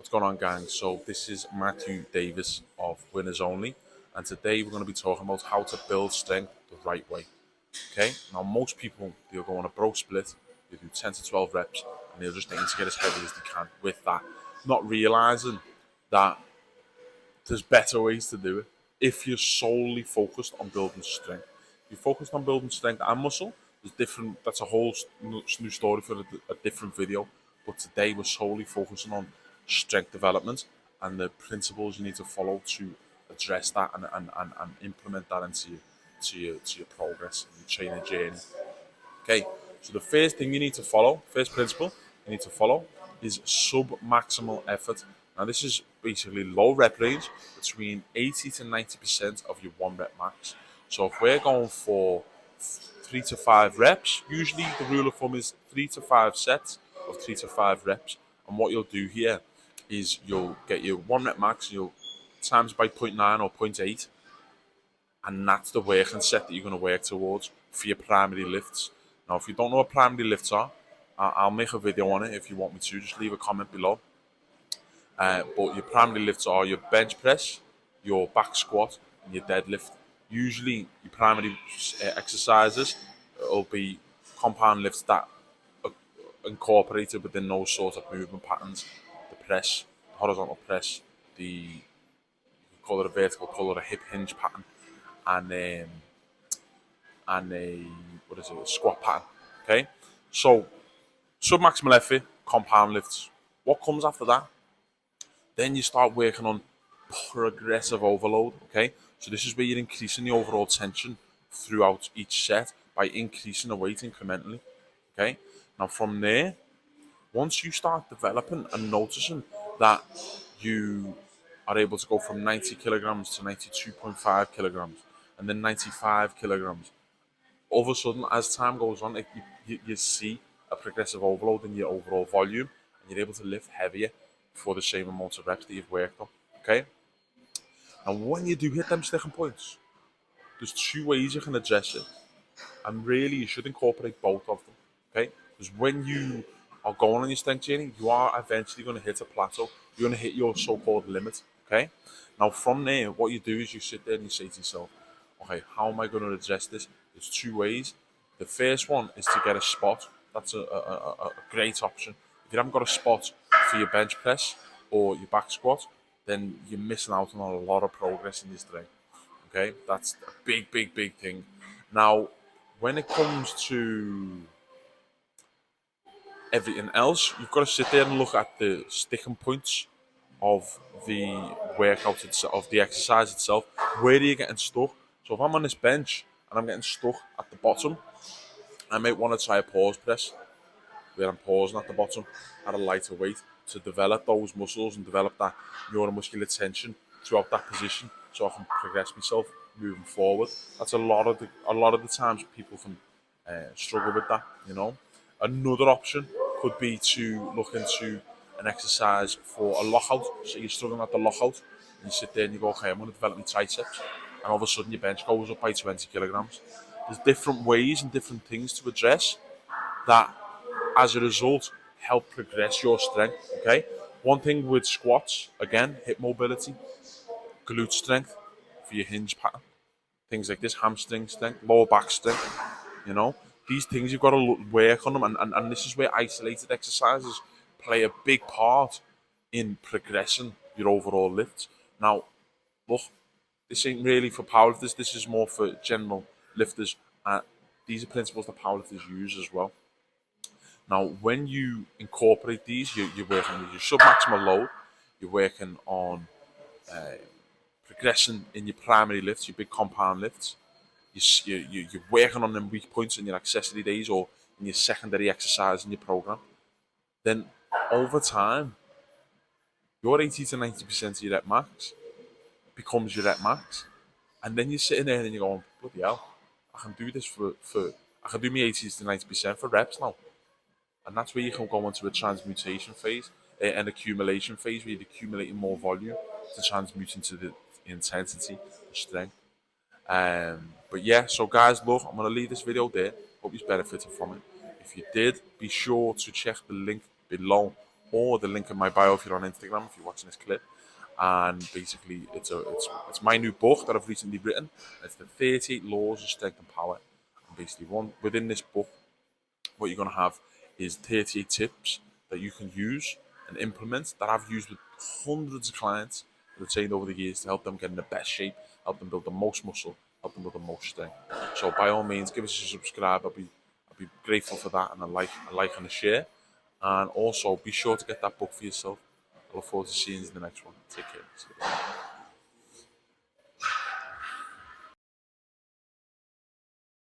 What's going on, gang? So this is Matthew Davis of Winners Only, and today we're going to be talking about how to build strength the right way. Okay, now most people, they'll go on a bro split, they do 10 to 12 reps, and they'll just aim to get as heavy as they can with that, not realizing that there's better ways to do it. If you're solely focused on building strength, if you're focused on building strength and muscle, there's different. That's a whole new story for a different video. But today we're solely focusing on strength development and the principles you need to follow to address that and implement that to your progress and your training journey. Okay, so the first thing you need to follow, first principle you need to follow is sub-maximal effort. Now this is basically low rep range between 80 to 90% of your 1 rep max. So if we're going for 3 to 5 reps, usually the rule of thumb is 3 to 5 sets of 3 to 5 reps. And what you'll do here is you'll get your 1 rep max, you'll times by 0.9 or 0.8, and that's the working set that you're going to work towards for your primary lifts. Now, if you don't know what primary lifts are, I'll make a video on it if you want me to. Just leave a comment below. But your primary lifts are your bench press, your back squat, and your deadlift. Usually, your primary exercises will be compound lifts that are incorporated within those sort of movement patterns. The press, the horizontal press, you can call it a vertical pull or a hip hinge pattern, and a squat pattern. Okay, so submaximal effort, compound lifts. What comes after that? Then you start working on progressive overload. Okay, so this is where you're increasing the overall tension throughout each set by increasing the weight incrementally. Okay, now from there, once you start developing and noticing that you are able to go from 90 kilograms to 92.5 kilograms and then 95 kilograms, all of a sudden, as time goes on, you see a progressive overload in your overall volume, and you're able to lift heavier for the same amount of reps that you've worked on. Okay? And when you do hit them sticking points, there's 2 ways you can address it. And really, you should incorporate both of them. Okay? Because when you are going on your strength training, you are eventually going to hit a plateau. You're going to hit your so-called limit. Okay? Now, from there, what you do is you sit there and you say to yourself, okay, how am I going to address this? There's 2 ways. The first one is to get a spot. That's a great option. If you haven't got a spot for your bench press or your back squat, then you're missing out on a lot of progress in this strength. Okay, that's a big thing. Now, when it comes to everything else, you've got to sit there and look at the sticking points of the workout itself, of the exercise itself. Where are you getting stuck? So if I'm on this bench and I'm getting stuck at the bottom, I might want to try a pause press where I'm pausing at the bottom at a lighter weight to develop those muscles and develop that neuromuscular tension throughout that position, so I can progress myself moving forward. That's a lot of the times people can struggle with that. Another option could be to look into an exercise for a lockout. So you're struggling at the lockout, and you sit there and you go, okay, I'm going to develop my triceps, and all of a sudden your bench goes up by 20 kilograms. There's different ways and different things to address that, as a result, help progress your strength. Okay, one thing with squats, again, hip mobility, glute strength for your hinge pattern, things like this, hamstring strength, lower back strength. These things you've got to work on them, and this is where isolated exercises play a big part in progressing your overall lifts. Now, look, this ain't really for powerlifters. This is more for general lifters. These are principles that powerlifters use as well. Now, when you incorporate these, you're working with your sub-maximal load. You're working on progression in your primary lifts, your big compound lifts. You're working on them weak points in your accessory days or in your secondary exercise in your program. Then, over time, your 80 to 90% of your rep max becomes your rep max. And then you're sitting there and you're going, bloody hell, I can do this I can do my 80 to 90% for reps now. And that's where you can go into a transmutation phase, an accumulation phase, where you're accumulating more volume to transmute into the intensity, the strength. But yeah, so guys, look, I'm going to leave this video there. Hope you benefited from it. If you did, be sure to check the link below or the link in my bio if you're on Instagram, if you're watching this clip. And basically, it's my new book that I've recently written. It's the 38 Laws of Strength and Power. And basically, within this book, what you're going to have is 38 tips that you can use and implement that I've used with hundreds of clients that I've trained over the years to help them get in the best shape, help them build the most muscle, help them build the most strength. So by all means, give us a subscribe. I'll be grateful for that, and a like and a share. And also be sure to get that book for yourself. I look forward to seeing you in the next one. Take care. See you later.